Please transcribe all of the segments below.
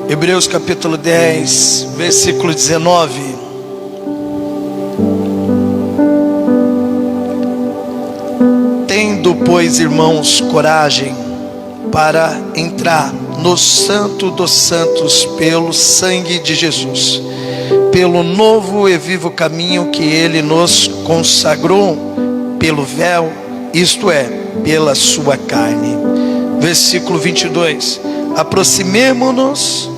Hebreus capítulo 10, versículo 19. Tendo, pois, irmãos, coragem para entrar no Santo dos Santos pelo sangue de Jesus, pelo novo e vivo caminho que Ele nos consagrou, pelo véu, isto é, pela sua carne. Versículo 22. Aproximemo-nos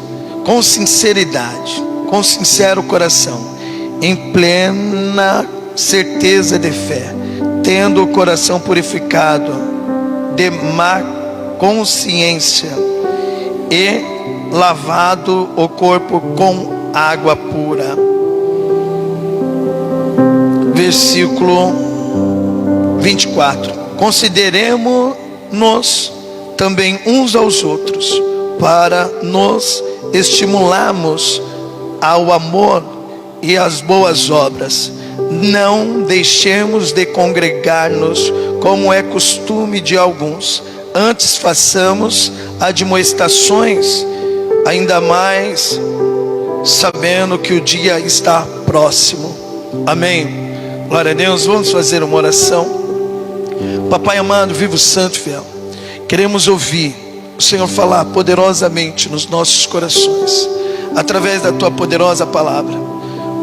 com sinceridade, com sincero coração, em plena certeza de fé, tendo o coração purificado de má consciência e lavado o corpo com água pura. Versículo 24. Consideremos-nos também uns aos outros, para nos estimularmos ao amor e às boas obras. Não deixemos de congregar-nos, como é costume de alguns. Antes façamos admoestações, ainda mais sabendo que o dia está próximo. Amém. Glória a Deus. Vamos fazer uma oração. Papai amado, vivo, santo, fiel, queremos ouvir o Senhor falar poderosamente nos nossos corações, através da Tua poderosa palavra,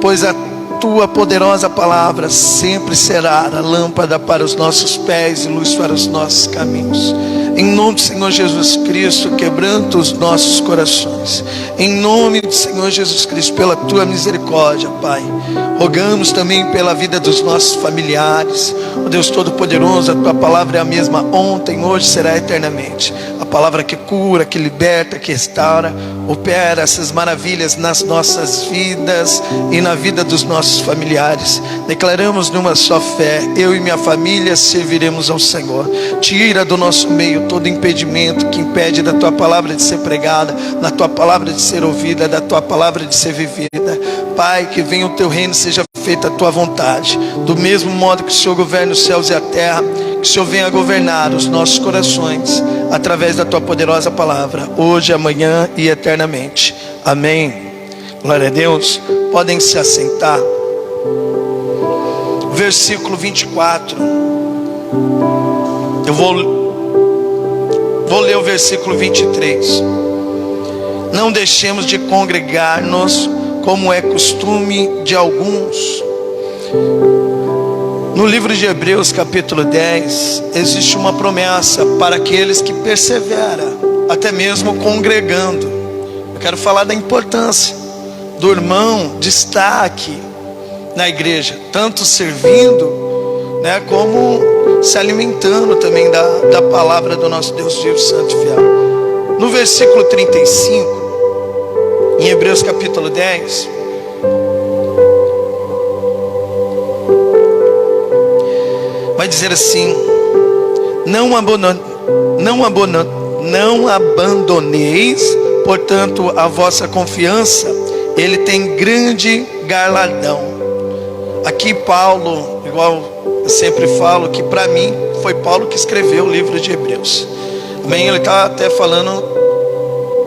pois a Tua poderosa palavra sempre será a lâmpada para os nossos pés e luz para os nossos caminhos. Em nome do Senhor Jesus Cristo, quebranta os nossos corações. Em nome do Senhor Jesus Cristo, pela Tua misericórdia, Pai, rogamos também pela vida dos nossos familiares. O Deus Todo-Poderoso, a Tua palavra é a mesma ontem, hoje, será eternamente. A palavra que cura, que liberta, que restaura, opera essas maravilhas nas nossas vidas e na vida dos nossos familiares. Declaramos numa só fé: eu e minha família serviremos ao Senhor. Tira do nosso meio todo impedimento que impede da Tua palavra de ser pregada, da Tua palavra de ser ouvida, da Tua palavra de ser vivida. Pai, que venha o Teu reino, seja feita a Tua vontade. Do mesmo modo que o Senhor governa os céus e a terra, que o Senhor venha governar os nossos corações, através da Tua poderosa palavra, hoje, amanhã e eternamente. Amém. Glória a Deus. Podem se assentar. Versículo 24. Eu vou ler o versículo 23. Não deixemos de congregar-nos, como é costume de alguns. No livro de Hebreus capítulo 10, existe uma promessa para aqueles que perseveram, até mesmo congregando. Eu quero falar da importância do irmão de estar aqui na igreja, tanto servindo, né, como se alimentando também da palavra do nosso Deus vivo, santo e fiel. No versículo 35, em Hebreus capítulo 10, vai dizer assim: não abandoneis, portanto, a vossa confiança, ele tem grande galardão. Aqui Paulo, igual eu sempre falo, que para mim foi Paulo que escreveu o livro de Hebreus. Amém? Ele está até falando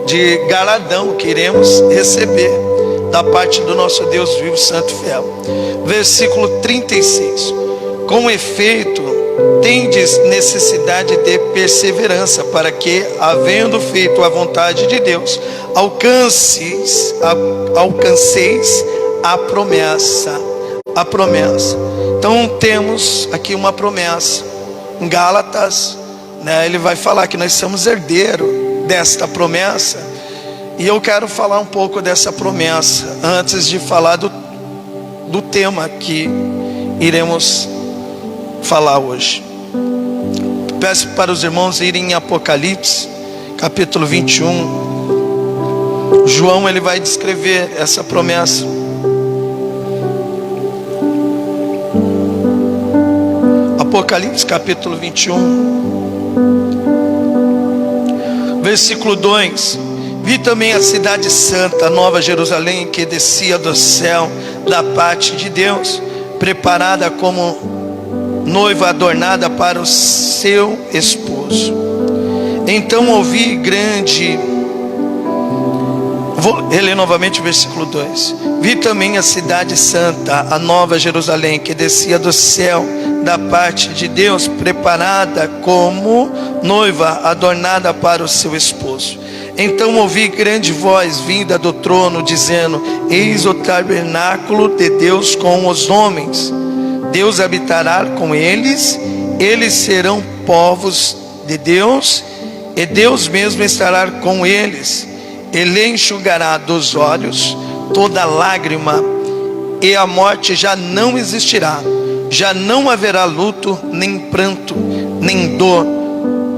de galardão que iremos receber da parte do nosso Deus vivo, santo e fiel. Versículo 36. Com efeito, tendes necessidade de perseverança, para que, havendo feito a vontade de Deus, alcanceis a promessa. A promessa. Então temos aqui uma promessa. Em Gálatas, né, ele vai falar que nós somos herdeiros desta promessa. E eu quero falar um pouco dessa promessa antes de falar do tema que iremos falar hoje. Peço para os irmãos irem em Apocalipse capítulo 21. João, ele vai descrever essa promessa. Apocalipse capítulo 21, versículo 2. Vi também a cidade santa, a nova Jerusalém, que descia do céu da parte de Deus, preparada como noiva adornada para o seu esposo. Então ouvi grande... Vou reler novamente o versículo 2. Vi também a cidade santa, a nova Jerusalém, que descia do céu da parte de Deus, preparada como noiva adornada para o seu esposo. Então ouvi grande voz vinda do trono, dizendo: eis o tabernáculo de Deus com os homens. Deus habitará com eles, eles serão povos de Deus, e Deus mesmo estará com eles. Ele enxugará dos olhos toda lágrima, e a morte já não existirá. Já não haverá luto, nem pranto, nem dor,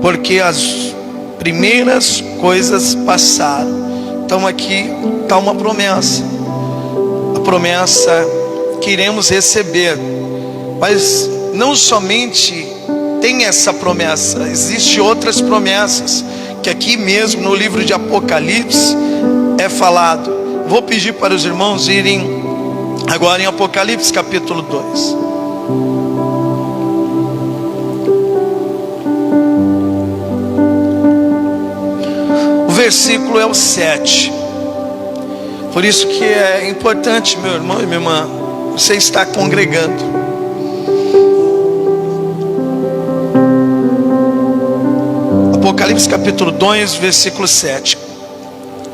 porque as primeiras coisas passaram. Então aqui está uma promessa. A promessa que iremos receber. Mas não somente tem essa promessa, existem outras promessas que aqui mesmo no livro de Apocalipse é falado. Vou pedir para os irmãos irem agora em Apocalipse capítulo 2. O versículo é o 7. Por isso que é importante, meu irmão e minha irmã, você está congregando. Apocalipse capítulo 2, versículo 7.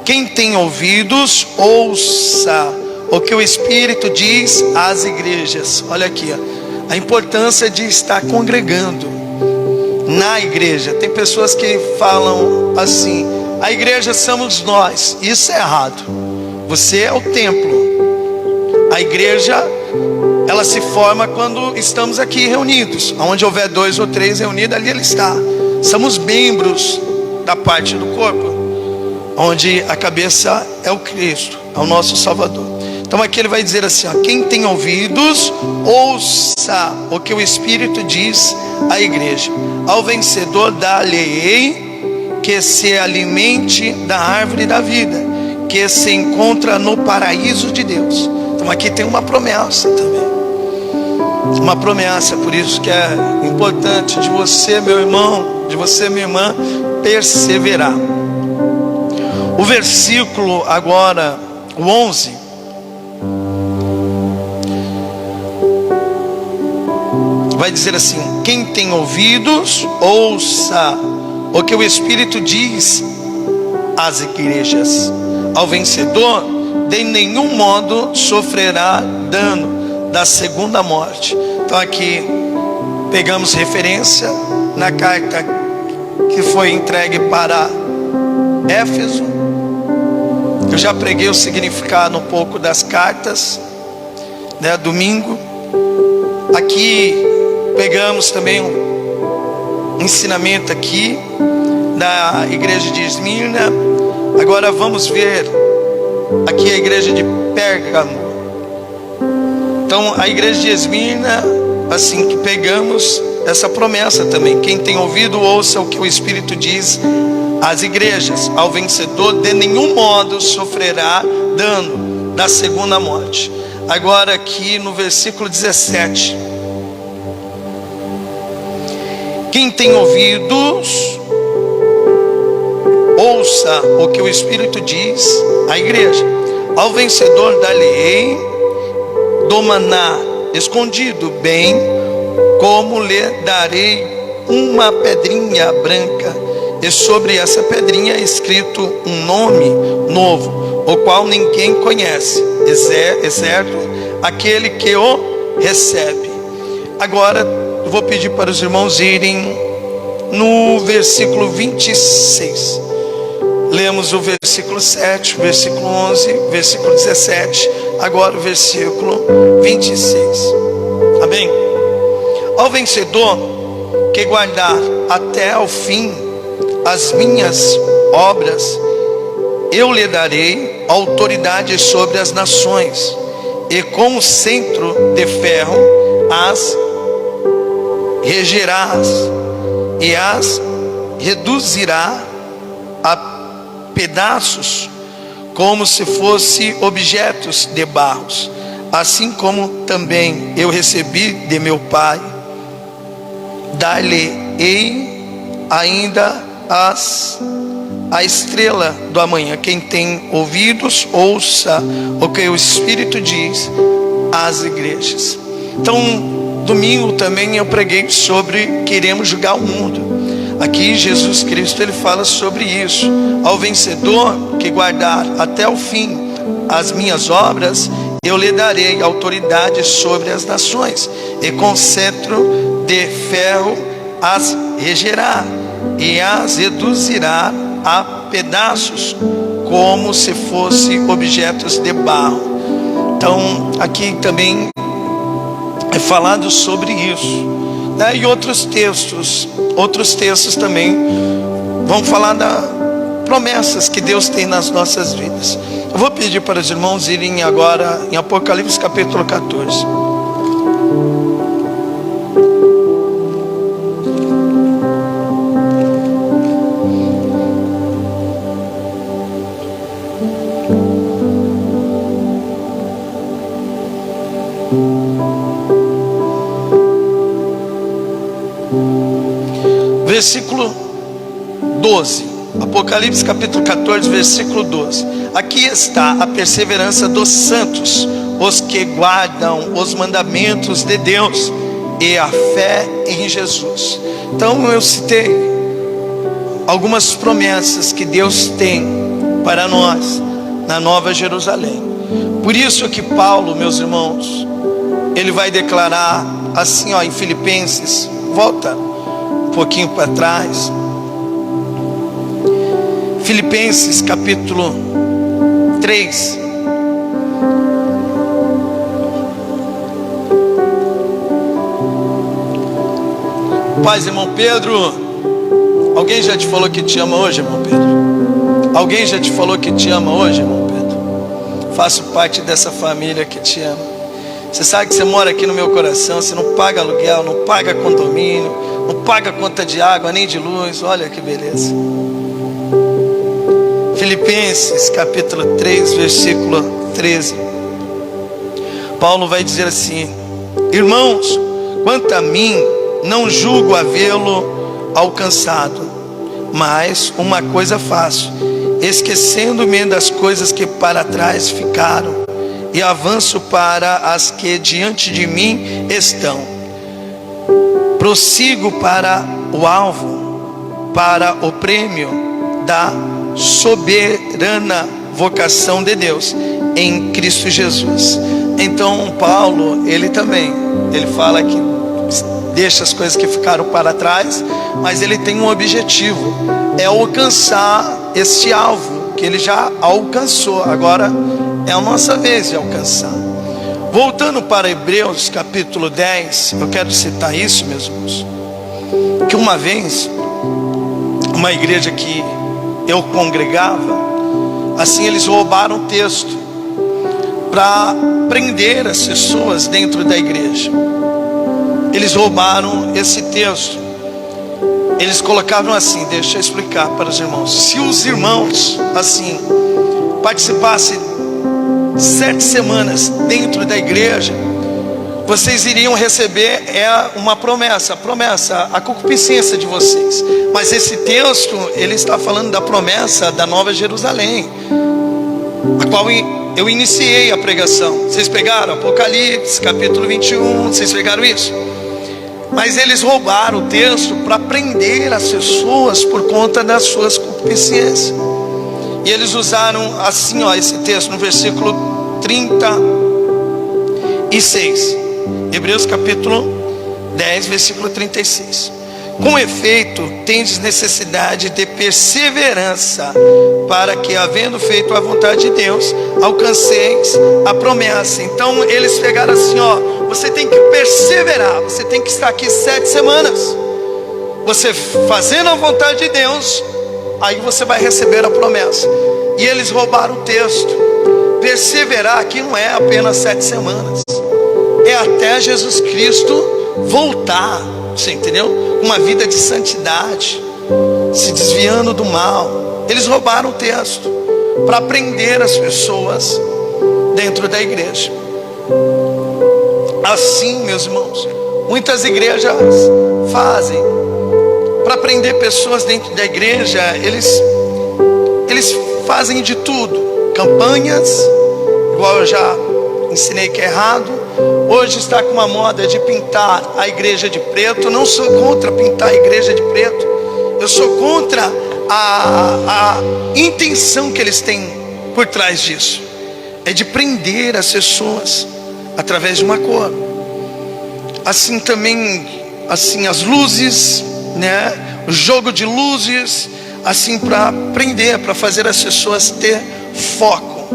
Quem tem ouvidos, ouça o que o Espírito diz às igrejas. Olha aqui, ó, a importância de estar congregando na igreja. Tem pessoas que falam assim: a igreja somos nós. Isso é errado. Você é o templo. A igreja, ela se forma quando estamos aqui reunidos. Onde houver 2 ou 3 reunidos, ali ele está. Somos membros da parte do corpo, onde a cabeça é o Cristo, é o nosso Salvador. Então aqui ele vai dizer assim, ó: quem tem ouvidos, ouça o que o Espírito diz à igreja. Ao vencedor dar-lhe-ei que se alimente da árvore da vida, que se encontra no paraíso de Deus. Então aqui tem uma promessa também. Uma promessa, por isso que é importante de você, meu irmão, de você, minha irmã, perseverar. O versículo agora, o 11, vai dizer assim: quem tem ouvidos, ouça o que o Espírito diz às igrejas. Ao vencedor, de nenhum modo sofrerá dano da segunda morte. Então aqui pegamos referência na carta que foi entregue para Éfeso. Eu já preguei o significado um pouco das cartas, né, domingo. Aqui pegamos também um ensinamento aqui da igreja de Esmirna. Agora vamos ver aqui a igreja de Pérgamo. Então a igreja de Esmirna, assim que pegamos essa promessa também: quem tem ouvido, ouça o que o Espírito diz às igrejas. Ao vencedor, de nenhum modo sofrerá dano da segunda morte. Agora aqui no versículo 17: quem tem ouvidos, ouça o que o Espírito diz à igreja. Ao vencedor dar-lhe-ei do maná escondido, bem como lhe darei uma pedrinha branca, e sobre essa pedrinha é escrito um nome novo, o qual ninguém conhece, exceto aquele que o recebe. Agora eu vou pedir para os irmãos irem no versículo 26. Lemos o versículo 7, o versículo 11, o versículo 17, agora o versículo 26. Amém? Ao vencedor que guardar até ao fim as minhas obras, eu lhe darei autoridade sobre as nações, e com o centro de ferro as regerás, e as reduzirá a pedaços, como se fossem objetos de barros. Assim como também eu recebi de meu Pai, dar-lhe-ei ainda a estrela do amanhã. Quem tem ouvidos, ouça o que o Espírito diz às igrejas. Então, domingo também eu preguei sobre queremos julgar o mundo. Aqui Jesus Cristo, ele fala sobre isso. Ao vencedor que guardar até o fim as minhas obras, eu lhe darei autoridade sobre as nações, e com cetro de ferro as regerá, e as reduzirá a pedaços, como se fossem objetos de barro. Então, aqui também é falado sobre isso, né? E outros textos também vão falar das promessas que Deus tem nas nossas vidas. Eu vou pedir para os irmãos irem agora em Apocalipse capítulo 14. Versículo 12. Apocalipse capítulo 14, versículo 12. Aqui está a perseverança dos santos, os que guardam os mandamentos de Deus e a fé em Jesus. Então eu citei algumas promessas que Deus tem para nós na Nova Jerusalém. Por isso que Paulo, meus irmãos, ele vai declarar assim, em Filipenses, volta um pouquinho para trás, Filipenses capítulo 3. Paz, irmão Pedro. Alguém já te falou que te ama hoje, irmão Pedro? Alguém já te falou que te ama hoje, irmão Pedro? Faço parte dessa família que te ama. Você sabe que você mora aqui no meu coração. Você não paga aluguel, não paga condomínio, não paga conta de água nem de luz. Olha que beleza. Filipenses capítulo 3, versículo 13. Paulo vai dizer assim: irmãos, quanto a mim, não julgo havê-lo alcançado, mas uma coisa faço, esquecendo-me das coisas que para trás ficaram, e avanço para as que diante de mim estão. Prossigo para o alvo, para o prêmio da soberana vocação de Deus em Cristo Jesus. Então Paulo, ele fala que deixa as coisas que ficaram para trás, mas ele tem um objetivo, é alcançar esse alvo que ele já alcançou. Agora é a nossa vez de alcançar. Voltando para Hebreus capítulo 10, eu quero citar isso, meus irmãos, que uma vez uma igreja que eu congregava, assim, eles roubaram o texto para prender as pessoas dentro da igreja. Eles roubaram esse texto. Eles colocavam assim, deixa eu explicar para os irmãos. Se os irmãos, assim, participassem 7 semanas dentro da igreja, vocês iriam receber uma promessa, a concupiscência de vocês. Mas esse texto, ele está falando da promessa da Nova Jerusalém, a qual eu iniciei a pregação. Vocês pegaram Apocalipse capítulo 21, vocês pegaram isso? Mas eles roubaram o texto para prender as pessoas por conta das suas concupiscências. E eles usaram assim, esse texto no versículo 36. Hebreus capítulo 10, versículo 36. Com efeito, tendes necessidade de perseverança, para que, havendo feito a vontade de Deus, alcanceis a promessa. Então eles pegaram assim, você tem que perseverar, você tem que estar aqui 7 semanas, você fazendo a vontade de Deus, aí você vai receber a promessa. E eles roubaram o texto. Perseverar aqui não é apenas 7 semanas, é até Jesus Cristo voltar, você entendeu? Uma vida de santidade, se desviando do mal. Eles roubaram o texto para prender as pessoas dentro da igreja. Assim, meus irmãos, muitas igrejas fazem. para prender pessoas dentro da igreja, eles fazem de tudo, campanhas, igual eu já ensinei que é errado. Hoje está com uma moda de pintar a igreja de preto. Eu não sou contra pintar a igreja de preto, eu sou contra a intenção que eles têm por trás disso, é de prender as pessoas através de uma cor. Assim também, assim as luzes, né? O jogo de luzes, assim para prender, para fazer as pessoas ter foco.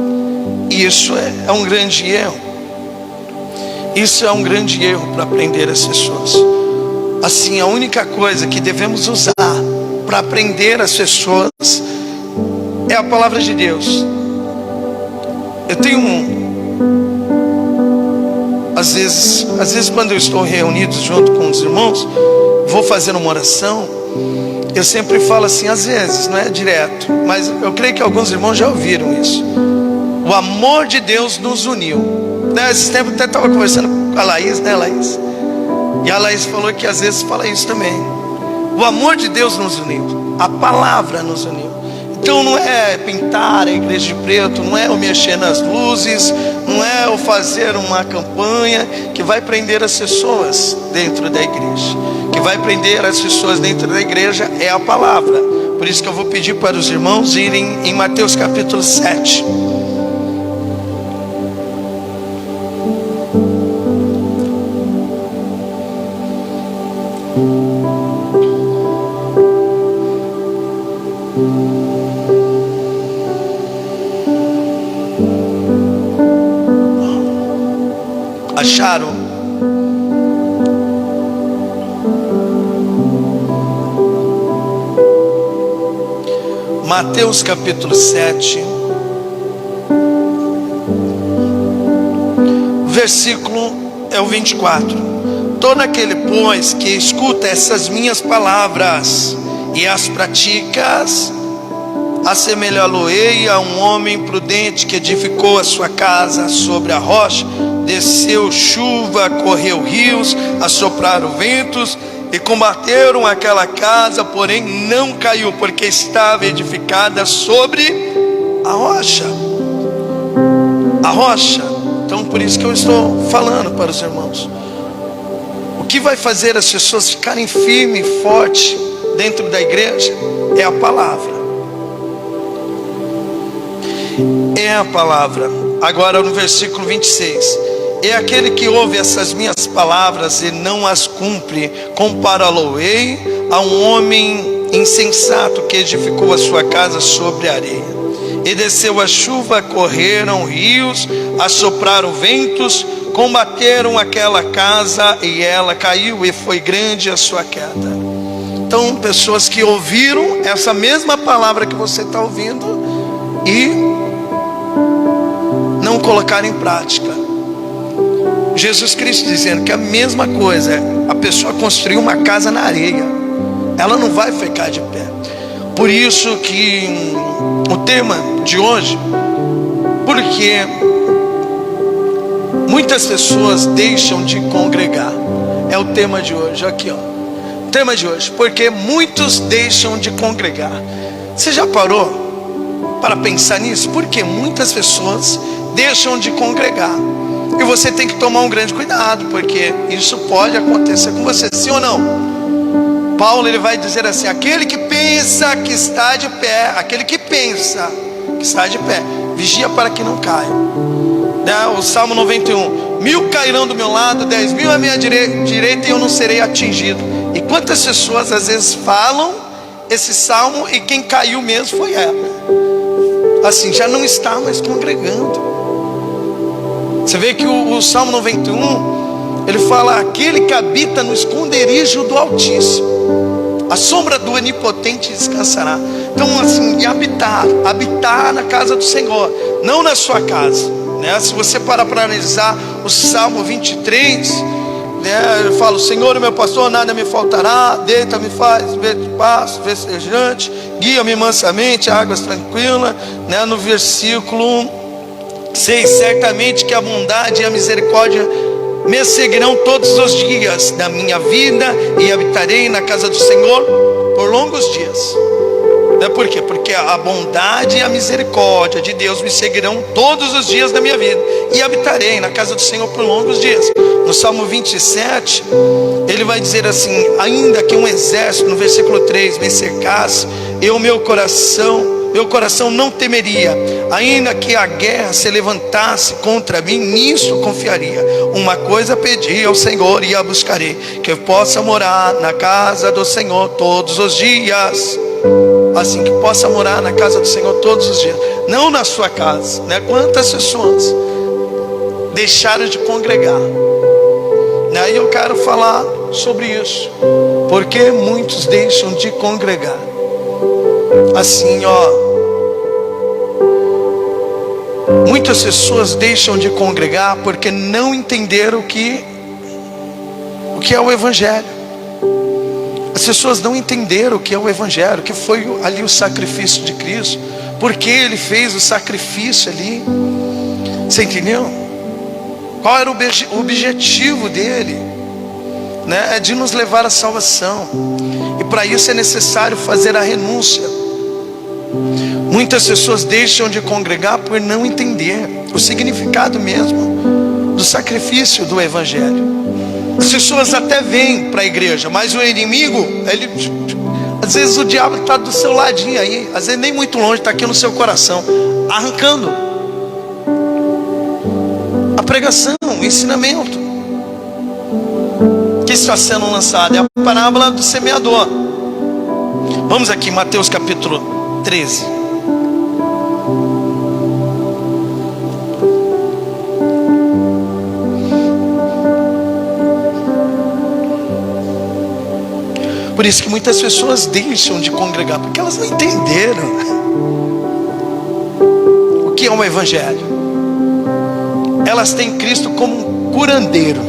E isso é um grande erro. Isso é um grande erro para prender as pessoas. Assim, a única coisa que devemos usar para prender as pessoas é a palavra de Deus. Eu tenho às vezes quando eu estou reunido junto com os irmãos, vou fazer uma oração, eu sempre falo assim, às vezes, não é direto, mas eu creio que alguns irmãos já ouviram isso. O amor de Deus nos uniu, né? Esse tempo até estava conversando com a Laís, né, Laís? E a Laís falou que às vezes fala isso também. O amor de Deus nos uniu, a palavra nos uniu. Então não é pintar a igreja de preto, não é eu mexer nas luzes, não é eu fazer uma campanha que vai prender as pessoas dentro da igreja. O que vai prender as pessoas dentro da igreja é a palavra. Por isso que eu vou pedir para os irmãos irem em Mateus capítulo 7. Acharam? Mateus capítulo 7, versículo é o 24. Todo aquele, pois, que escuta essas minhas palavras e as praticas, assemelhá-lo-ei a um homem prudente que edificou a sua casa sobre a rocha. Desceu chuva, correu rios, assopraram ventos e combateram aquela casa, porém não caiu, porque estava edificada sobre a rocha. A rocha. Então por isso que eu estou falando para os irmãos. O que vai fazer as pessoas ficarem firmes e fortes dentro da igreja é a palavra. É a palavra. Agora no versículo 26. É aquele que ouve essas minhas palavras e não as cumpre, compará-lo-ei a um homem insensato que edificou a sua casa sobre a areia. E desceu a chuva, correram rios, assopraram ventos, combateram aquela casa e ela caiu, e foi grande a sua queda. Então, pessoas que ouviram essa mesma palavra que você está ouvindo e não colocaram em prática. Jesus Cristo dizendo que a mesma coisa é a pessoa construir uma casa na areia, ela não vai ficar de pé. Por isso que o tema de hoje, porque muitas pessoas deixam de congregar, é o tema de hoje, aqui ó, o tema de hoje, porque muitos deixam de congregar. Você já parou para pensar nisso? Porque muitas pessoas deixam de congregar. E você tem que tomar um grande cuidado, porque isso pode acontecer com você, sim ou não? Paulo ele vai dizer assim: aquele que pensa que está de pé, aquele que pensa que está de pé, vigia para que não caia. O Salmo 91, 1000 cairão do meu lado, 10.000 à minha direita e eu não serei atingido. E quantas pessoas às vezes falam esse salmo e quem caiu mesmo foi ela, assim, já não está mais congregando. Você vê que o Salmo 91, ele fala: aquele que habita no esconderijo do Altíssimo, a sombra do Onipotente descansará. Então assim, e habitar na casa do Senhor, não na sua casa, né? Se você parar para analisar o Salmo 23, né? Ele fala: o Senhor é meu pastor, nada me faltará, deita-me, faz ver de pasto verdejante, guia-me mansamente a águas tranquilas, né? No versículo 6, certamente que a bondade e a misericórdia me seguirão todos os dias da minha vida, e habitarei na casa do Senhor por longos dias. Por quê? Porque a bondade e a misericórdia de Deus me seguirão todos os dias da minha vida, e habitarei na casa do Senhor por longos dias. No Salmo 27, ele vai dizer assim: ainda que um exército, no versículo 3, me cercasse, meu coração não temeria. Ainda que a guerra se levantasse contra mim, nisso confiaria. Uma coisa pedi ao Senhor e a buscarei, que eu possa morar na casa do Senhor todos os dias. Assim, que possa morar na casa do Senhor todos os dias, não na sua casa, né? Quantas pessoas deixaram de congregar? Aí eu quero falar sobre isso, porque muitos deixam de congregar. Assim, muitas pessoas deixam de congregar porque não entenderam o que é o Evangelho. As pessoas não entenderam o que é o Evangelho, que foi ali o sacrifício de Cristo, porque Ele fez o sacrifício ali. Você entendeu? Qual era o objetivo dele? É de nos levar à salvação. E para isso é necessário fazer a renúncia. Muitas pessoas deixam de congregar por não entender o significado mesmo do sacrifício do Evangelho. As pessoas até vêm para a igreja, mas o inimigo, às vezes o diabo está do seu ladinho aí, às vezes nem muito longe, está aqui no seu coração, arrancando a pregação, o ensinamento que está sendo lançado. É a parábola do semeador. Vamos aqui, Mateus capítulo 13. Por isso que muitas pessoas deixam de congregar, porque elas não entenderam o que é um Evangelho. Elas têm Cristo como um curandeiro,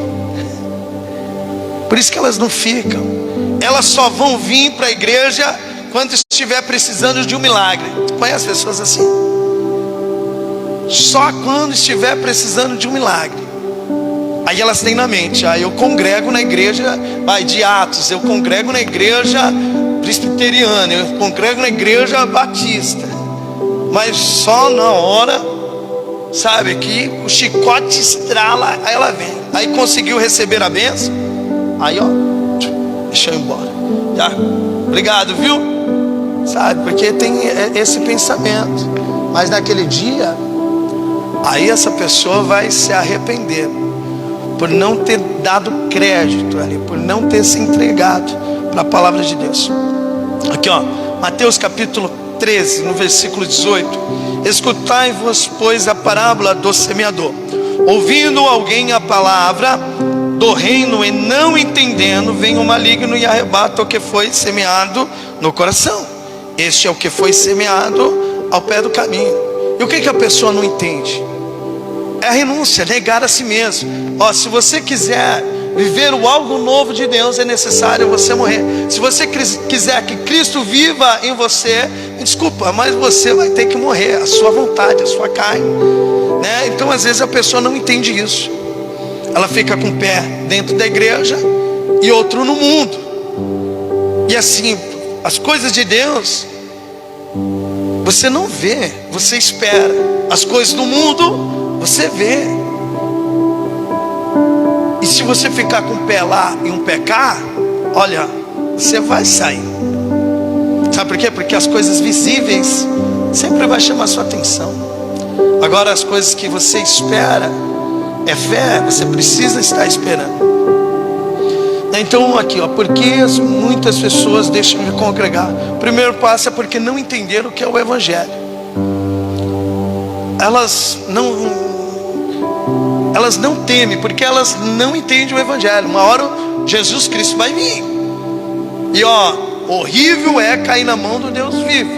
por isso que elas não ficam. Elas só vão vir para a igreja quando estiver precisando de um milagre. Conhece pessoas assim? Só quando estiver precisando de um milagre. Aí elas têm na mente: eu congrego na igreja de Atos, eu congrego na igreja presbiteriana, eu congrego na igreja batista. Mas só na hora, sabe, que o chicote estrala, aí ela vem. Aí conseguiu receber a bênção, aí deixa eu ir embora. Obrigado, viu? Sabe, porque tem esse pensamento. Mas naquele dia, aí essa pessoa vai se arrepender por não ter dado crédito ali, por não ter se entregado para a palavra de Deus. Aqui Mateus capítulo 13, no versículo 18: escutai-vos, pois, a parábola do semeador. Ouvindo alguém a palavra do reino e não entendendo, vem o maligno e arrebata o que foi semeado no coração. Este é o que foi semeado ao pé do caminho. E o que a pessoa não entende? É a renúncia, negar a si mesmo. Se você quiser viver o algo novo de Deus, é necessário você morrer. Se você quiser que Cristo viva em você, desculpa, mas você vai ter que morrer, a sua vontade, a sua carne, né? Então às vezes a pessoa não entende isso. Ela fica com um pé dentro da igreja e outro no mundo. E assim, as coisas de Deus você não vê, você espera. As coisas do mundo você vê. E se você ficar com um pé lá e um pé cá, olha, você vai sair. Sabe por quê? Porque as coisas visíveis sempre vai chamar sua atenção. Agora as coisas que você espera é fé, você precisa estar esperando. Então aqui, por que muitas pessoas deixam de congregar? O primeiro passo é porque não entenderam o que é o Evangelho. Elas não temem, porque elas não entendem o Evangelho. Uma hora Jesus Cristo vai vir, e horrível é cair na mão do Deus vivo.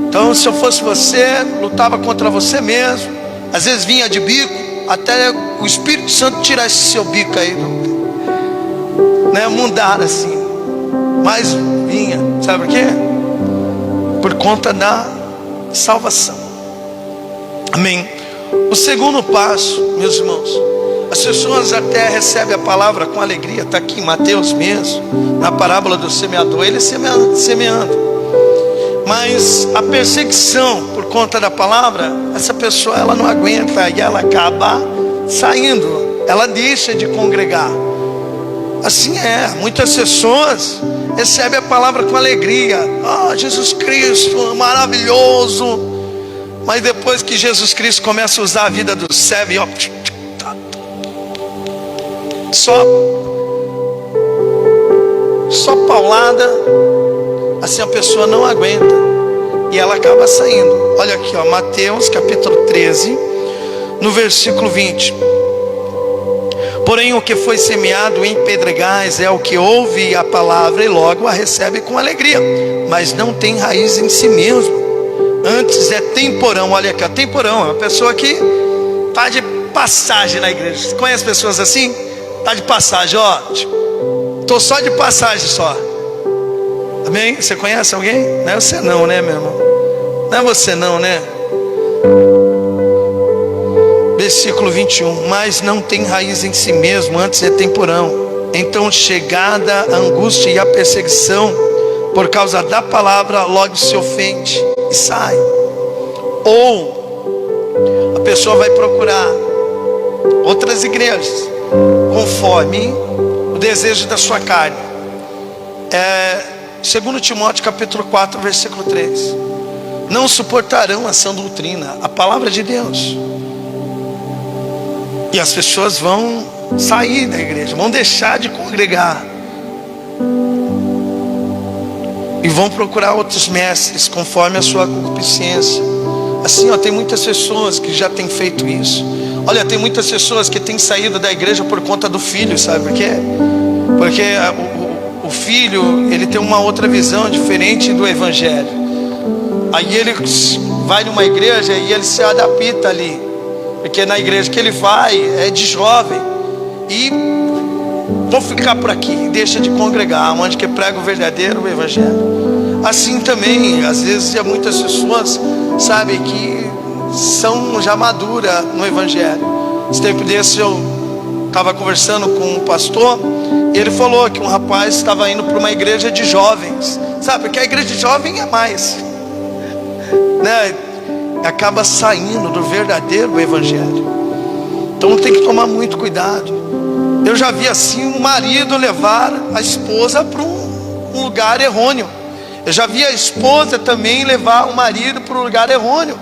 Então se eu fosse você, lutava contra você mesmo. Às vezes vinha de bico, até o Espírito Santo tirar esse seu bico aí, né, mudar assim. Mas vinha, sabe por quê? Por conta da salvação. Amém. O segundo passo, meus irmãos, As pessoas até recebem a palavra com alegria. Está aqui em Mateus mesmo, na parábola do semeador, ele semeando. Mas a perseguição por conta da palavra, essa pessoa ela não aguenta e ela acaba saindo. Ela deixa de congregar. Assim é, muitas pessoas recebem a palavra com alegria. Jesus Cristo, maravilhoso. Mas depois que Jesus Cristo começa a usar a vida do servo, só paulada, assim a pessoa não aguenta e ela acaba saindo. Olha aqui, Mateus capítulo 13, no versículo 20. Porém o que foi semeado em pedregais é o que ouve a palavra e logo a recebe com alegria, mas não tem raiz em si mesmo, antes é temporão. Olha aqui, temporão é uma pessoa que está de passagem na igreja. Você conhece pessoas assim? Está de passagem, estou só de passagem só. Amém? Você conhece alguém? Não é você não, né, meu irmão? Não é você não, né? Versículo 21. Mas não tem raiz em si mesmo, antes é temporão. Então chegada a angústia e a perseguição por causa da palavra, logo se ofende e sai. Ou a pessoa vai procurar outras igrejas conforme o desejo da sua carne. 2 Timóteo capítulo 4, versículo 3. Não suportarão a sã doutrina, a palavra de Deus. E as pessoas vão sair da igreja, vão deixar de congregar e vão procurar outros mestres conforme a sua concupiscência. Assim, tem muitas pessoas que já têm feito isso. Olha, tem muitas pessoas que têm saído da igreja por conta do filho, sabe por quê? Porque o filho, ele tem uma outra visão diferente do evangelho. Aí ele vai numa igreja e ele se adapta ali, porque na igreja que ele vai é de jovem e vou ficar por aqui, deixa de congregar, onde que prega o verdadeiro evangelho. Assim também, às vezes, muitas pessoas, sabe, que são já maduras no evangelho. Esse tempo desse eu estava conversando com um pastor e ele falou que um rapaz estava indo para uma igreja de jovens, sabe, porque a igreja de jovem é mais, né? Acaba saindo do verdadeiro evangelho. Então tem que tomar muito cuidado. Eu já vi assim um marido levar a esposa para um lugar errôneo. Eu já vi a esposa também levar o marido para um lugar errôneo.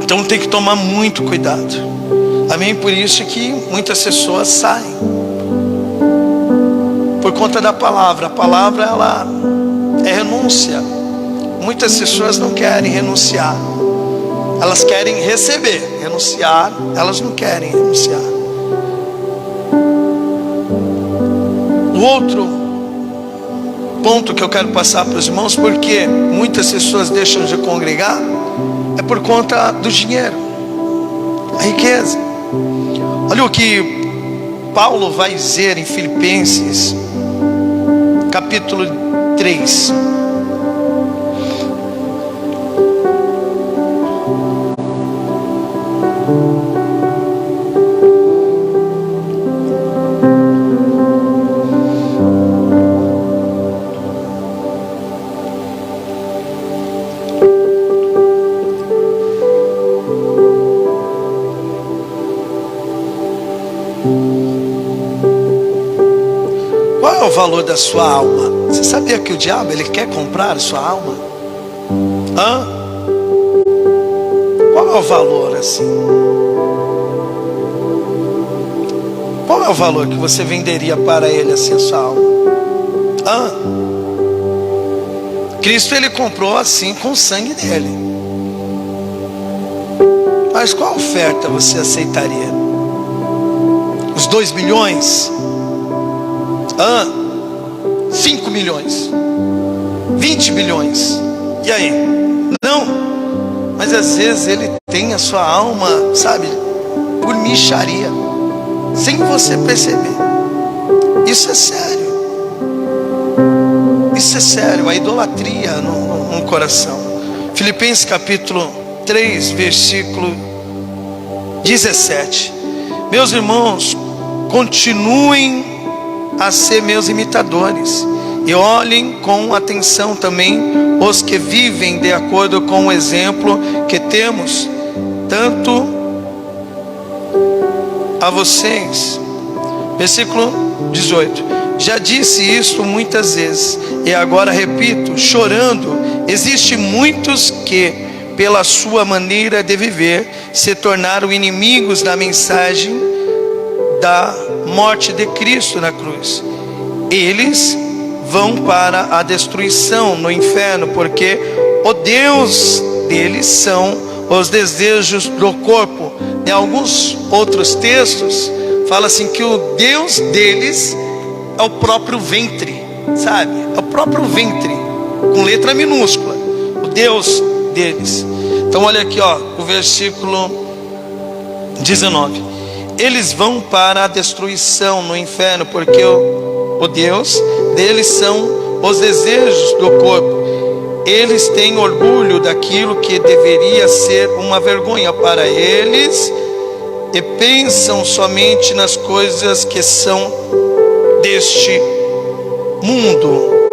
Então tem que tomar muito cuidado. Amém? Por isso que muitas pessoas saem por conta da palavra. A palavra, ela é renúncia. Muitas pessoas não querem renunciar, elas querem receber. Renunciar, elas não querem renunciar. O outro ponto que eu quero passar para os irmãos, porque muitas pessoas deixam de congregar, é por conta do dinheiro, a riqueza. Olha o que Paulo vai dizer em Filipenses capítulo 3. Qual é o valor da sua alma? Você sabia que o diabo, ele quer comprar a sua alma? Qual é o valor assim? Qual é o valor que você venderia para ele assim a sua alma? Cristo, ele comprou assim com o sangue dele. Mas qual oferta você aceitaria? Os 2 milhões? 5 milhões? 20 milhões? E aí? Não. Mas às vezes ele tem a sua alma, sabe, por mixaria, sem você perceber. Isso é sério. Isso é sério, a idolatria no coração. Filipenses capítulo 3, versículo 17. Meus irmãos, continuem a ser meus imitadores e olhem com atenção também os que vivem de acordo com o exemplo que temos, tanto a vocês. Versículo 18. Já disse isto muitas vezes e agora repito, chorando. Existem muitos que, pela sua maneira de viver, se tornaram inimigos da mensagem da morte de Cristo na cruz. Eles vão para a destruição no inferno, porque o Deus deles são os desejos do corpo. Em alguns outros textos fala assim que o Deus deles é o próprio ventre, sabe? É o próprio ventre, com letra minúscula, o Deus deles. Então olha aqui, ó, o versículo 19. Eles vão para a destruição no inferno, porque o Deus deles são os desejos do corpo. Eles têm orgulho daquilo que deveria ser uma vergonha para eles e pensam somente nas coisas que são deste mundo.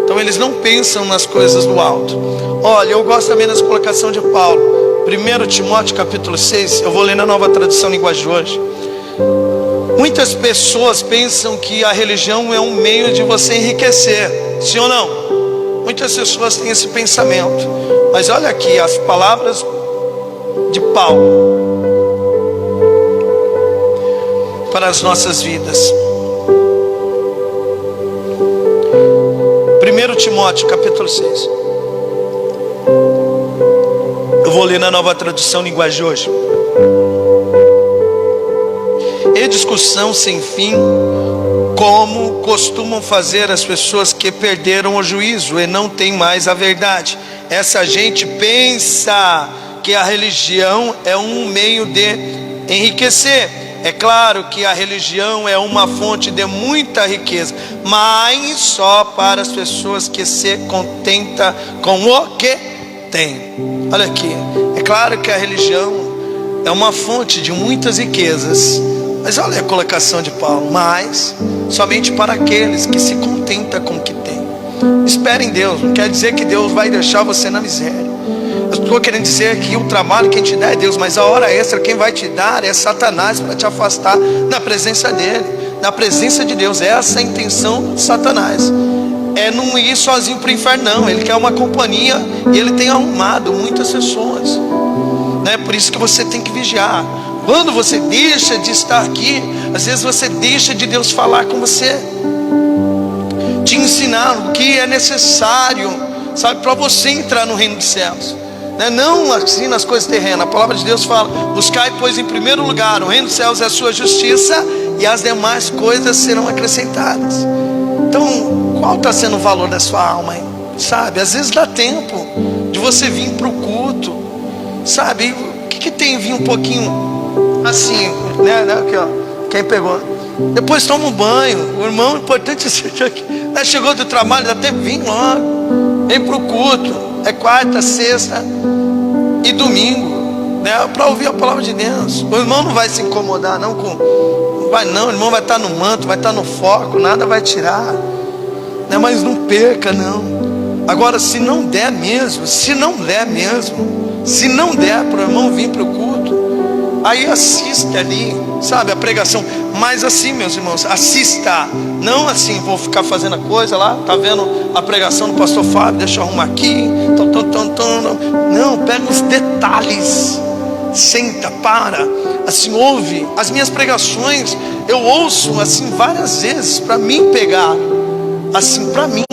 Então eles não pensam nas coisas do alto. Olha, eu gosto também dessa colocação de Paulo. 1 Timóteo capítulo 6, eu vou ler na Nova Tradução Linguagem de hoje. Muitas pessoas pensam que a religião é um meio de você enriquecer. Sim ou não? Muitas pessoas têm esse pensamento. Mas olha aqui as palavras de Paulo para as nossas vidas. 1 Timóteo capítulo 6. Eu vou ler na Nova Tradução Linguagem de hoje. E discussão sem fim, como costumam fazer as pessoas que perderam o juízo e não têm mais a verdade. Essa gente pensa que a religião é um meio de enriquecer. É claro que a religião é uma fonte de muita riqueza, mas só para as pessoas que se contentam com o que tem. Olha aqui, é claro que a religião é uma fonte de muitas riquezas, mas olha a colocação de Paulo, mas somente para aqueles que se contentam com o que tem. Espere em Deus, não quer dizer que Deus vai deixar você na miséria. Eu estou querendo dizer que o trabalho quem te dá é Deus, mas a hora extra quem vai te dar é Satanás, para te afastar da presença dele, da presença de Deus. Essa é a intenção de Satanás, é não ir sozinho para o inferno não. Ele quer uma companhia e ele tem arrumado muitas pessoas, né? Por isso que você tem que vigiar. Quando você deixa de estar aqui, às vezes você deixa de Deus falar com você, te ensinar o que é necessário, sabe, para você entrar no reino dos céus, né? Não assim nas coisas terrenas. A palavra de Deus fala: buscai pois em primeiro lugar o reino dos céus e a sua justiça, e as demais coisas serão acrescentadas. Então qual está sendo o valor da sua alma, hein? Sabe, às vezes dá tempo de você vir para o culto, sabe, o que tem vir um pouquinho assim, né? Aqui, ó, quem pegou, depois toma um banho. O irmão, o importante é ser aqui, né? Chegou do trabalho, dá tempo, vem logo, vem para o culto. É quarta, sexta e domingo, né? Para ouvir a palavra de Deus. O irmão não vai se incomodar não com, não vai não, o irmão vai estar no manto, vai estar no foco, nada vai tirar, né? Mas não perca não. Agora, se não der mesmo, se não der para o irmão vir para o culto, aí assista ali, sabe, a pregação. Mas assim, meus irmãos, assista. Não assim, vou ficar fazendo a coisa lá, tá vendo a pregação do pastor Fábio, deixa eu arrumar aqui, não, pega os detalhes, senta, para, assim, ouve. As minhas pregações, eu ouço assim várias vezes, para mim pegar, assim, para mim.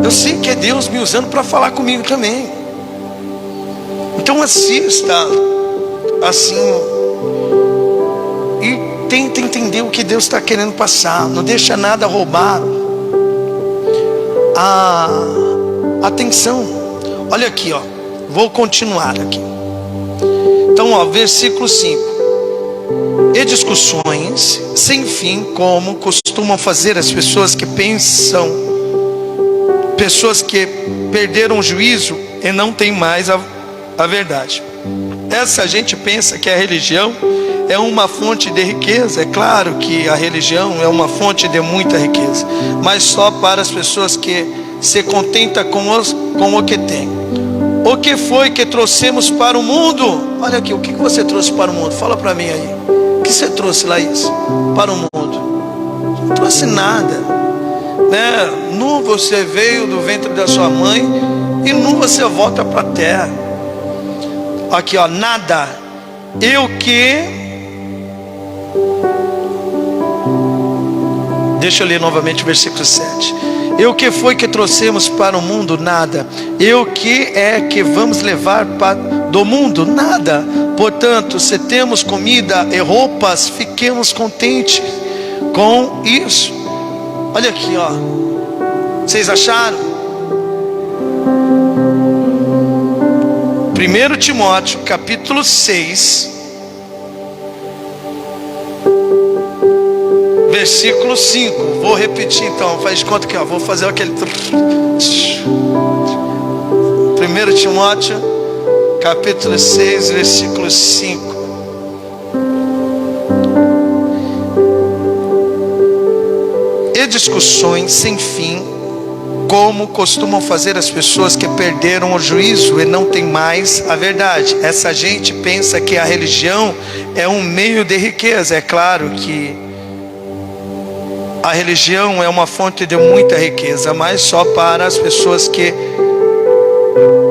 Eu sei que é Deus me usando para falar comigo também. Então assista, assim, e tenta entender o que Deus está querendo passar. Não deixa nada roubar a atenção. Olha aqui, ó, vou continuar aqui. Então, ó, versículo 5. E discussões sem fim, como costumam fazer as pessoas que pensam, pessoas que perderam o juízo e não têm mais a verdade. Essa gente pensa que a religião é uma fonte de riqueza. É claro que a religião é uma fonte de muita riqueza, mas só para as pessoas que se contentam com o que tem. O que foi que trouxemos para o mundo? Olha aqui, o que você trouxe para o mundo? Fala para mim aí. O que você trouxe, Laís, para o mundo? Não trouxe nada, né? Nu você veio do ventre da sua mãe e nu você volta para a terra. Aqui, ó, nada. Eu que... Deixa eu ler novamente o versículo 7. E o que foi que trouxemos para o mundo? Nada. E o que é que vamos levar do mundo? Nada. Portanto, se temos comida e roupas, fiquemos contentes com isso. Olha aqui, ó. Vocês acharam? 1 Timóteo capítulo 6, versículo 5. Vou repetir então, faz de conta que vou fazer aquele 1 Timóteo capítulo 6, versículo 5. E discussões sem fim, como costumam fazer as pessoas que perderam o juízo e não têm mais a verdade. Essa gente pensa que a religião é um meio de riqueza. É claro que a religião é uma fonte de muita riqueza, mas só para as pessoas que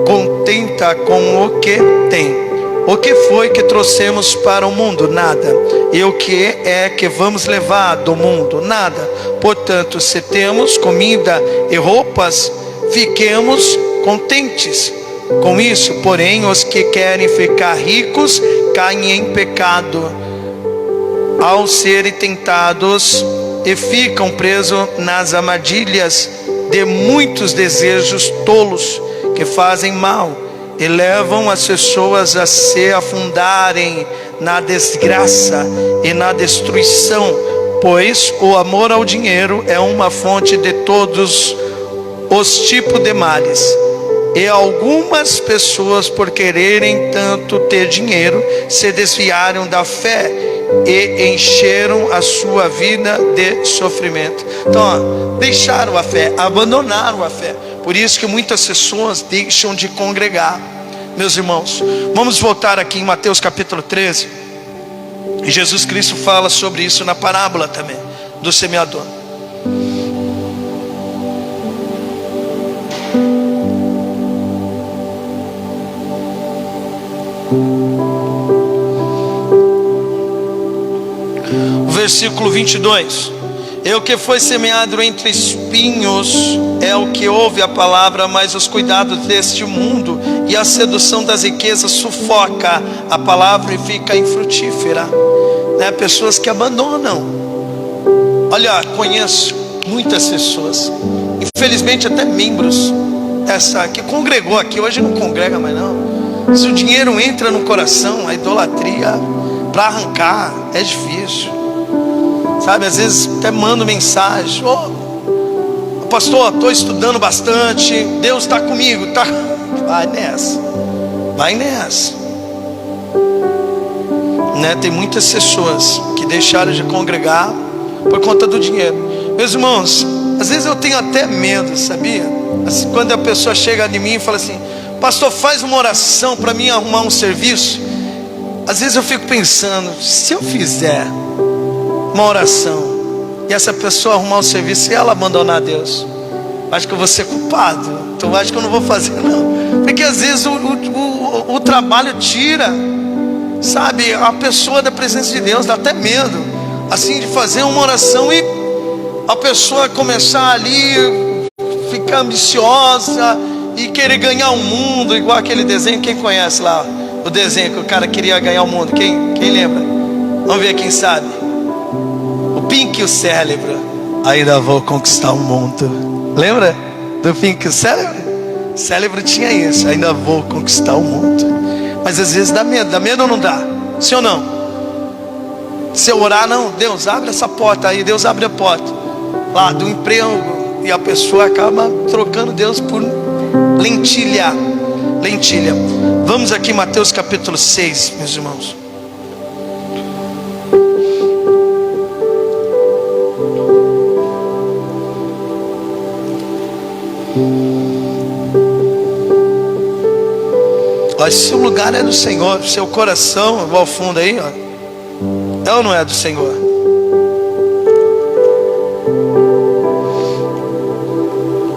contentam com o que tem. O que foi que trouxemos para o mundo? Nada. E o que é que vamos levar do mundo? Nada. Portanto, se temos comida e roupas, fiquemos contentes com isso. Porém, os que querem ficar ricos caem em pecado ao serem tentados e ficam presos nas armadilhas de muitos desejos tolos que fazem mal e levam as pessoas a se afundarem na desgraça e na destruição, pois o amor ao dinheiro é uma fonte de todos os tipos de males. E algumas pessoas, por quererem tanto ter dinheiro, se desviaram da fé e encheram a sua vida de sofrimento. Então, ó, deixaram a fé, abandonaram a fé. Por isso que muitas pessoas deixam de congregar. Meus irmãos, vamos voltar aqui em Mateus capítulo 13. E Jesus Cristo fala sobre isso na parábola também do semeador. O versículo 22. E o que foi semeado entre espinhos é o que ouve a palavra, mas os cuidados deste mundo e a sedução das riquezas sufoca a palavra e fica infrutífera, né? Pessoas que abandonam. Olha, conheço muitas pessoas, infelizmente até membros dessa que congregou aqui, hoje não congrega mais não. Se o dinheiro entra no coração, a idolatria para arrancar é difícil. Sabe, às vezes até mando mensagem: ô, pastor, estou estudando bastante, Deus está comigo, tá? Vai nessa, vai nessa, né? Tem muitas pessoas que deixaram de congregar por conta do dinheiro. Meus irmãos, às vezes eu tenho até medo, sabia? Assim, quando a pessoa chega de mim e fala assim: pastor, faz uma oração para mim arrumar um serviço. Às vezes eu fico pensando, se eu fizer uma oração e essa pessoa arrumar um serviço e ela abandonar Deus, acho que eu vou ser culpado. Então acho que eu não vou fazer não, porque às vezes o trabalho tira, sabe, a pessoa da presença de Deus. Dá até medo assim de fazer uma oração e a pessoa começar ali, ficar ambiciosa e querer ganhar o mundo, igual aquele desenho. Quem conhece lá o desenho que o cara queria ganhar o mundo? Quem lembra? Vamos ver quem sabe. Pink e o Cérebro. Ainda vou conquistar o mundo. Lembra do Pink e o Cérebro? O Cérebro tinha isso: ainda vou conquistar o mundo. Mas às vezes dá medo ou não dá? Sim ou não? Se eu orar, não, Deus abre essa porta aí, Deus abre a porta lá do emprego, e a pessoa acaba trocando Deus por lentilha. lentilha. Vamos aqui, Mateus capítulo 6, meus irmãos. Olha, se o lugar é do Senhor, seu coração, vou ao fundo aí, ó, é ou não é do Senhor?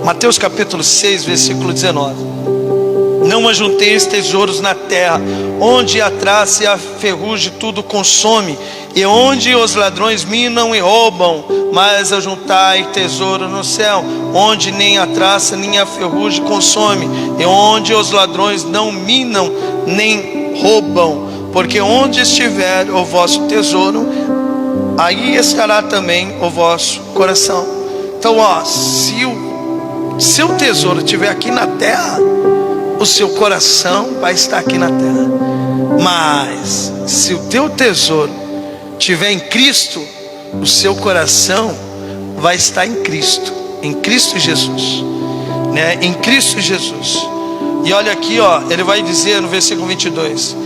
Mateus capítulo 6, versículo 19. Não ajunteis tesouros na terra, onde a traça e a ferrugem tudo consome, e onde os ladrões minam e roubam, mas ajuntai tesouro no céu, onde nem a traça nem a ferrugem consome, e onde os ladrões não minam nem roubam, porque onde estiver o vosso tesouro, aí estará também o vosso coração. Então, ó, se o seu tesouro estiver aqui na terra, o seu coração vai estar aqui na terra. Mas se o teu tesouro estiver em Cristo, o seu coração vai estar em Cristo Jesus, né? Em Cristo Jesus. E olha aqui, ó, ele vai dizer no versículo 22: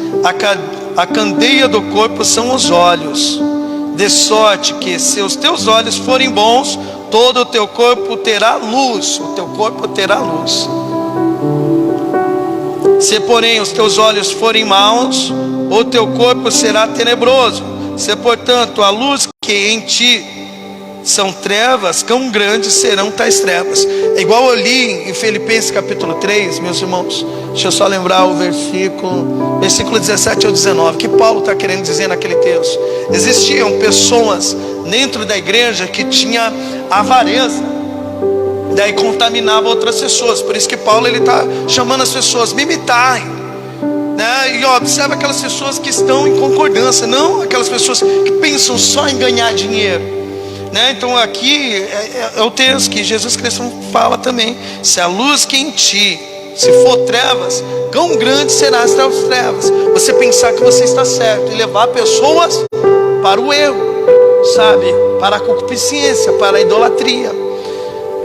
a candeia do corpo são os olhos, de sorte que se os teus olhos forem bons, todo o teu corpo terá luz. O teu corpo terá luz. Se porém os teus olhos forem maus, o teu corpo será tenebroso. Se portanto a luz que em ti são trevas, quão grandes serão tais trevas. É igual eu li em Filipenses capítulo 3, meus irmãos. Deixa eu só lembrar o versículo 17 ao 19, que Paulo está querendo dizer naquele texto. Existiam pessoas dentro da igreja que tinha avareza, daí contaminava outras pessoas. Por isso que Paulo ele está chamando as pessoas me imitarem, né? E observa aquelas pessoas que estão em concordância, não aquelas pessoas que pensam só em ganhar dinheiro, né? Então aqui é o texto que Jesus Cristo fala também: se a luz que em ti se for trevas, quão grande serão as trevas. Você pensar que você está certo e levar pessoas para o erro, sabe, para a concupiscência, para a idolatria.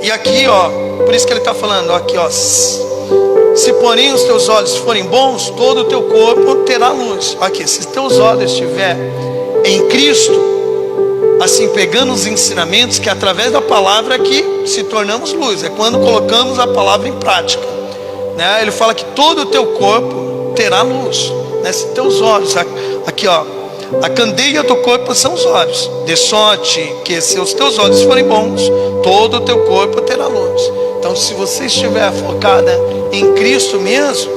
E aqui, ó, por isso que ele está falando, ó, aqui, ó, se porém os teus olhos forem bons, todo o teu corpo terá luz. Aqui, se teus olhos estiver em Cristo, assim, pegando os ensinamentos, que através da palavra que se tornamos luz, é quando colocamos a palavra em prática, né? Ele fala que todo o teu corpo terá luz, né? Se teus olhos, aqui, ó, a candeia do corpo são os olhos, de sorte que se os teus olhos forem bons, todo o teu corpo terá luz. Então, se você estiver focada em Cristo mesmo,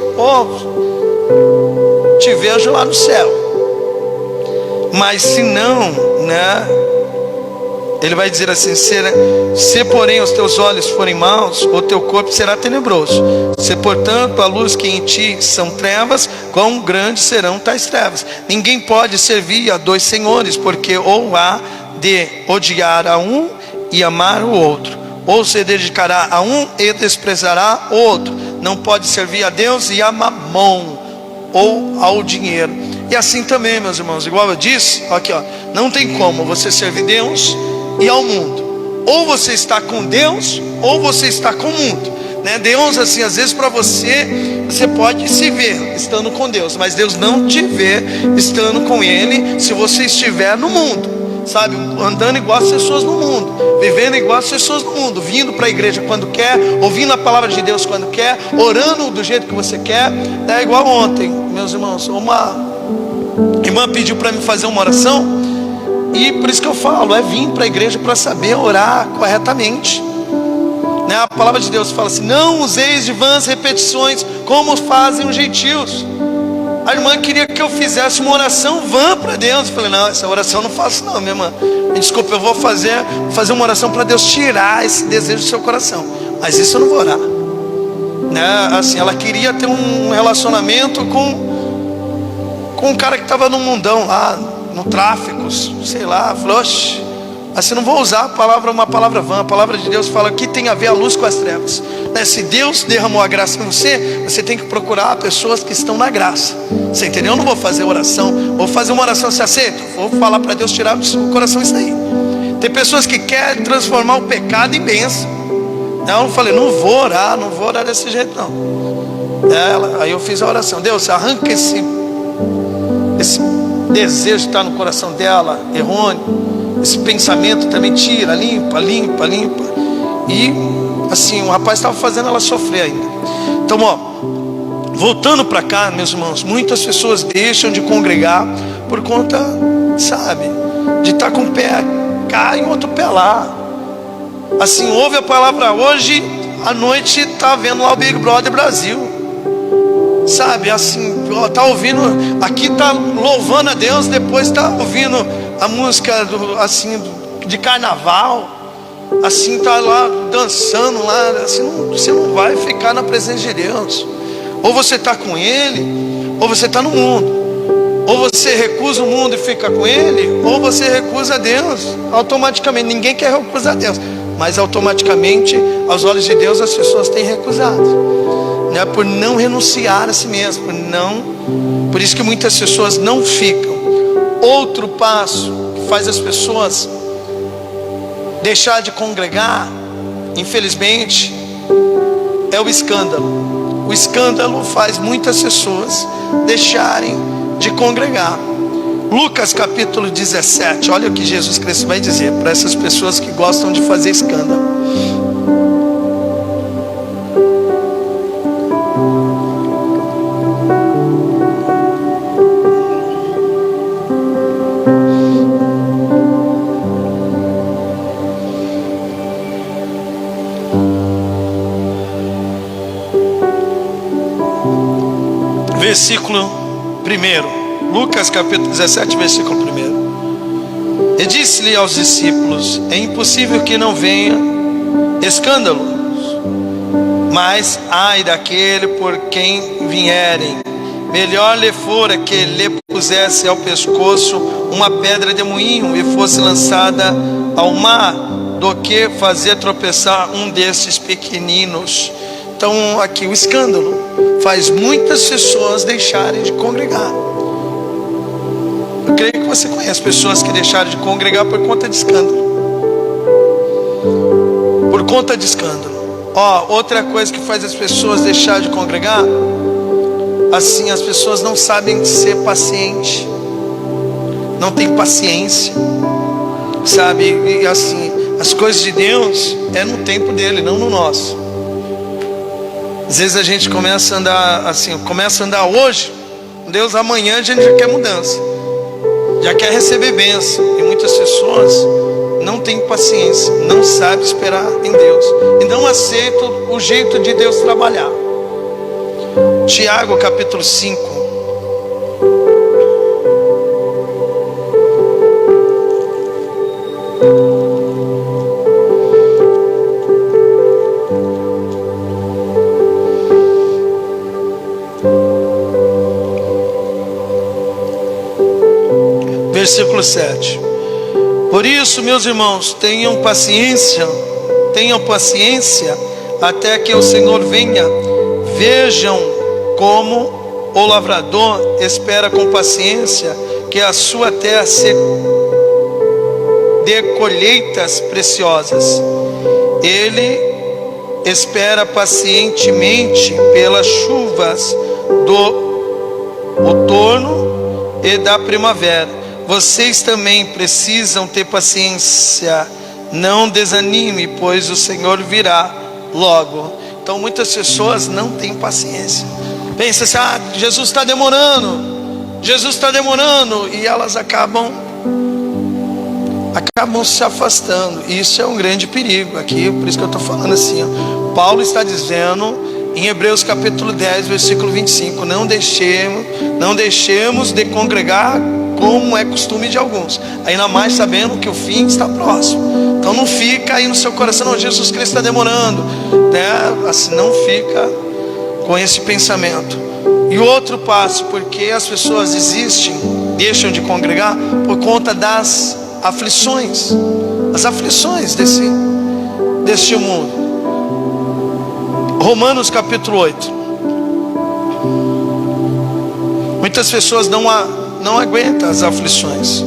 te vejo lá no céu. Mas se não, né? Ele vai dizer assim: se porém os teus olhos forem maus, o teu corpo será tenebroso. Se portanto a luz que em ti são trevas, quão grandes serão tais trevas. Ninguém pode servir a dois senhores, porque ou há de odiar a um e amar o outro, ou se dedicará a um e desprezará o outro. Não pode servir a Deus e a mamon, ou ao dinheiro. E assim também, meus irmãos, igual eu disse, aqui, ó, não tem como você servir Deus e ao mundo. Ou você está com Deus, ou você está com o mundo, né? Deus, assim, às vezes para você pode se ver estando com Deus, mas Deus não te vê estando com Ele se você estiver no mundo, sabe? Andando igual as pessoas no mundo, vivendo igual as pessoas no mundo, vindo para a igreja quando quer, ouvindo a palavra de Deus quando quer, orando do jeito que você quer. É igual ontem, meus irmãos, uma irmã pediu para mim fazer uma oração. E por isso que eu falo, é vir para a igreja para saber orar corretamente, né? A palavra de Deus fala assim: não useis de vãs repetições, como fazem os gentios. A irmã queria que eu fizesse uma oração vã para Deus. Eu falei: não, essa oração eu não faço não, minha irmã. Desculpa, eu vou fazer uma oração para Deus tirar esse desejo do seu coração, mas isso eu não vou orar, né? Assim, ela queria ter um relacionamento com um cara que estava no mundão lá, no tráfico, sei lá. Falou: oxe, assim, não vou usar uma palavra vã. A palavra de Deus fala que tem a ver a luz com as trevas, né? Se Deus derramou a graça em você, você tem que procurar pessoas que estão na graça. Você entendeu? Eu não vou fazer oração, vou fazer uma oração, se aceita, vou falar para Deus tirar do seu coração isso aí. Tem pessoas que querem transformar o pecado em bênção. Não, eu falei: não vou orar desse jeito não. Aí eu fiz a oração: Deus, arranca esse desejo que está no coração dela, errôneo, esse pensamento também, tira, limpa. E assim, o rapaz estava fazendo ela sofrer ainda. Então, voltando para cá, meus irmãos, muitas pessoas deixam de congregar por conta, sabe, de estar com um pé cá e outro pé lá. Assim, ouve a palavra hoje, à noite está vendo lá o Big Brother Brasil, sabe, assim, tá ouvindo, aqui tá louvando a Deus, depois tá ouvindo a música assim, de carnaval, assim, tá lá dançando lá, assim, você não vai ficar na presença de Deus. Ou você está com Ele, ou você está no mundo. Ou você recusa o mundo e fica com Ele, ou você recusa Deus. Automaticamente, ninguém quer recusar Deus, mas automaticamente, aos olhos de Deus, as pessoas têm recusado, né? Por não renunciar a si mesmo, por isso que muitas pessoas não ficam. Outro passo que faz as pessoas deixar de congregar, infelizmente, é o escândalo. O escândalo faz muitas pessoas deixarem de congregar. Lucas capítulo 17, olha o que Jesus Cristo vai dizer para essas pessoas que gostam de fazer escândalo. Versículo 1, Lucas capítulo 17, versículo 1. E disse-lhe aos discípulos: é impossível que não venha escândalos, mas ai daquele por quem vierem. Melhor lhe fora que lhe pusesse ao pescoço uma pedra de moinho e fosse lançada ao mar, do que fazer tropeçar um desses pequeninos. Então aqui o escândalo faz muitas pessoas deixarem de congregar. Eu creio que você conhece pessoas que deixaram de congregar por conta de escândalo. Por conta de escândalo. Outra coisa que faz as pessoas deixarem de congregar, assim, as pessoas não sabem ser paciente, não tem paciência, sabe? E assim, as coisas de Deus é no tempo dele, não no nosso. Às vezes a gente começa a andar assim, começa a andar hoje, Deus, amanhã a gente já quer mudança, já quer receber bênção. E muitas pessoas não têm paciência, não sabem esperar em Deus e não aceitam o jeito de Deus trabalhar. Tiago capítulo 5. Versículo 7. Por isso, meus irmãos, tenham paciência até que o Senhor venha. Vejam como o lavrador espera com paciência que a sua terra se dê colheitas preciosas. Ele espera pacientemente pelas chuvas do outono e da primavera. Vocês também precisam ter paciência. Não desanime, pois o Senhor virá logo. Então muitas pessoas não têm paciência. Pensa assim: Jesus está demorando, e elas acabam se afastando. Isso é um grande perigo aqui, por isso que eu estou falando assim, Paulo está dizendo em Hebreus capítulo 10, versículo 25: não deixemos de congregar como é costume de alguns, ainda mais sabendo que o fim está próximo. Então não fica aí no seu coração: não, Jesus Cristo está demorando, né? Assim, não fica com esse pensamento. E o outro passo, porque as pessoas deixam de congregar por conta das aflições, as aflições deste mundo. Romanos capítulo 8. Muitas pessoas não aguentam as aflições.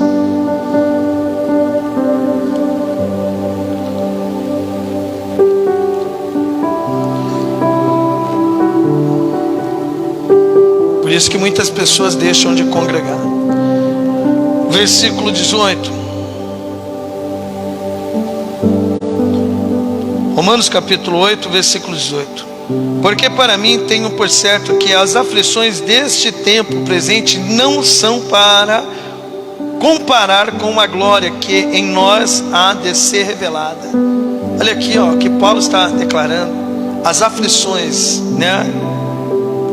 isso que muitas pessoas deixam de congregar. Versículo 18. Romanos capítulo 8, versículo 18. Porque para mim tenho por certo que as aflições deste tempo presente não são para comparar com a glória que em nós há de ser revelada. Olha aqui, ó, que Paulo está declarando. As aflições, né?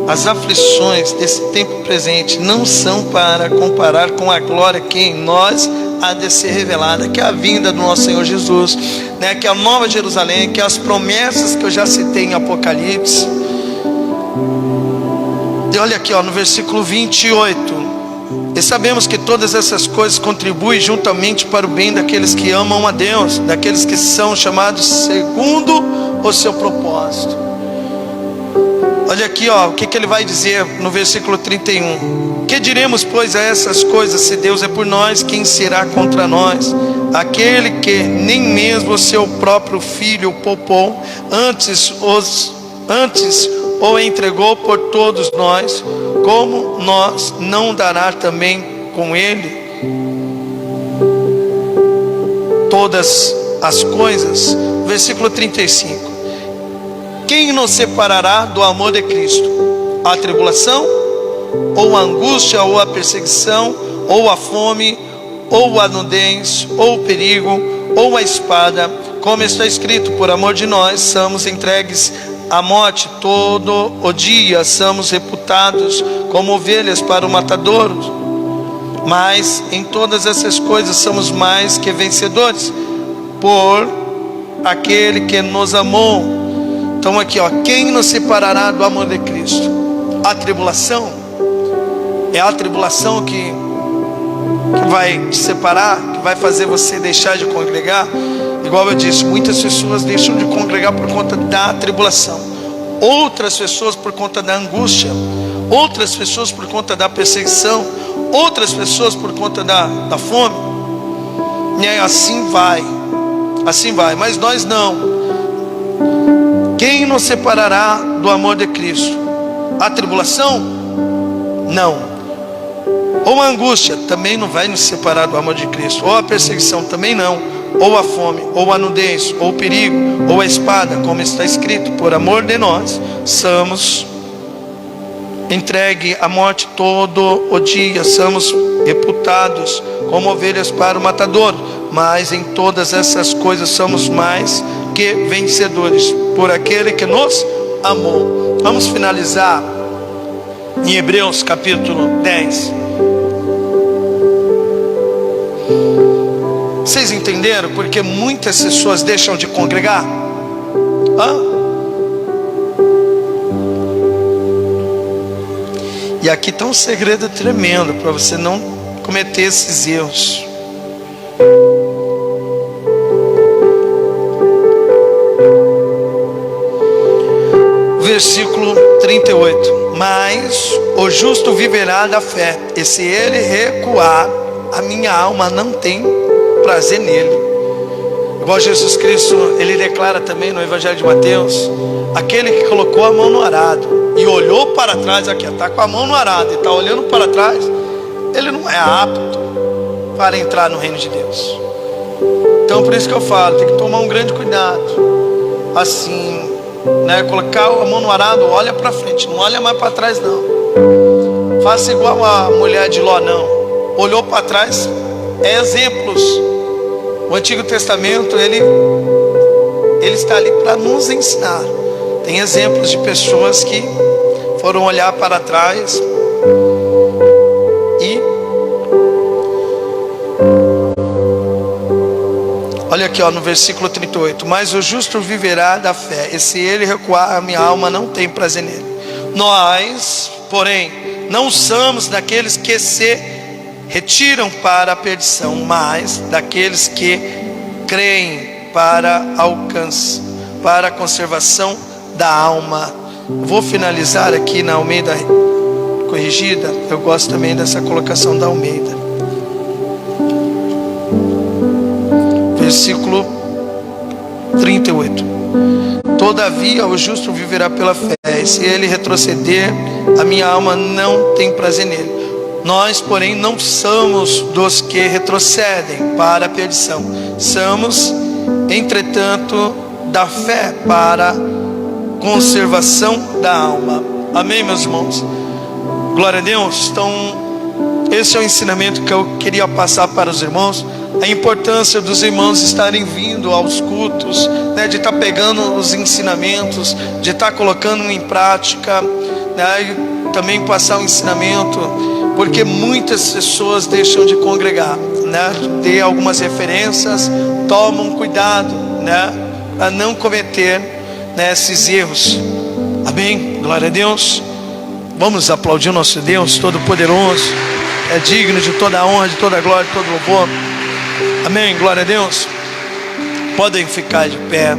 As aflições desse tempo presente não são para comparar com a glória que em nós há de ser revelada, que é a vinda do nosso Senhor Jesus, né? Que é a nova Jerusalém, que é as promessas que eu já citei em Apocalipse. E olha aqui, ó, no versículo 28. E sabemos que todas essas coisas contribuem juntamente para o bem daqueles que amam a Deus, daqueles que são chamados segundo o seu propósito. Olha aqui, ó, o que ele vai dizer no versículo 31. Que diremos, pois, a essas coisas? Se Deus é por nós, quem será contra nós? Aquele que nem mesmo o seu próprio filho poupou, antes o entregou por todos nós, como nós não dará também com ele todas as coisas? Versículo 35. Quem nos separará do amor de Cristo? A tribulação, ou a angústia, ou a perseguição, ou a fome, ou a nudez, ou o perigo, ou a espada? Como está escrito, por amor de nós somos entregues à morte todo o dia, somos reputados como ovelhas para o matadouro. Mas em todas essas coisas somos mais que vencedores por aquele que nos amou. Então aqui, ó, quem nos separará do amor de Cristo? A tribulação? É a tribulação que vai te separar, que vai fazer você deixar de congregar? Igual eu disse, muitas pessoas deixam de congregar por conta da tribulação, outras pessoas por conta da angústia, outras pessoas por conta da perseguição, outras pessoas por conta da fome. E aí, assim vai, mas nós não. Quem nos separará do amor de Cristo? A tribulação? Não. Ou a angústia? Também não vai nos separar do amor de Cristo. Ou a perseguição? Também não. Ou a fome, ou a nudez, ou o perigo, ou a espada, como está escrito, por amor de nós somos entregue à morte todo o dia, somos reputados como ovelhas para o matador. Mas em todas essas coisas somos mais que vencedores por aquele que nos amou. Vamos finalizar em Hebreus capítulo 10. Vocês entenderam porque muitas pessoas deixam de congregar? E aqui está um segredo tremendo para você não cometer esses erros. Versículo 38. Mas o justo viverá da fé, e se ele recuar, a minha alma não tem prazer nele. Igual Jesus Cristo, ele declara também no Evangelho de Mateus: aquele que colocou a mão no arado e olhou para trás, aqui está com a mão no arado e está olhando para trás, ele não é apto para entrar no reino de Deus. Então por isso que eu falo, tem que tomar um grande cuidado, assim, né? Colocar a mão no arado, olha para frente, não olha mais para trás não. Faça igual a mulher de Ló, não. Olhou para trás, é exemplos. O Antigo Testamento, ele está ali para nos ensinar. Tem exemplos de pessoas que foram olhar para trás e olha aqui, ó, no versículo 38. Mas o justo viverá da fé, e se ele recuar, a minha alma não tem prazer nele. Nós, porém, não somos daqueles que se retiram para a perdição, mas daqueles que creem para alcance, para a conservação da alma. Vou finalizar aqui na Almeida corrigida. Eu gosto também dessa colocação da Almeida. Versículo 38. Todavia o justo viverá pela fé, e se ele retroceder, a minha alma não tem prazer nele. Nós, porém, não somos dos que retrocedem para a perdição. Somos, entretanto, da fé para a conservação da alma. Amém, meus irmãos? Glória a Deus. Então, esse é o ensinamento que eu queria passar para os irmãos. A importância dos irmãos estarem vindo aos cultos, né, de estar pegando os ensinamentos, de estar colocando em prática, né, e também passar o ensinamento, porque muitas pessoas deixam de congregar, né, ter algumas referências, tomam cuidado, né, para não cometer, né, esses erros. Amém? Glória a Deus. Vamos aplaudir o nosso Deus Todo-Poderoso, é digno de toda a honra, de toda a glória, de todo o louvor. Amém, glória a Deus. Podem ficar de pé.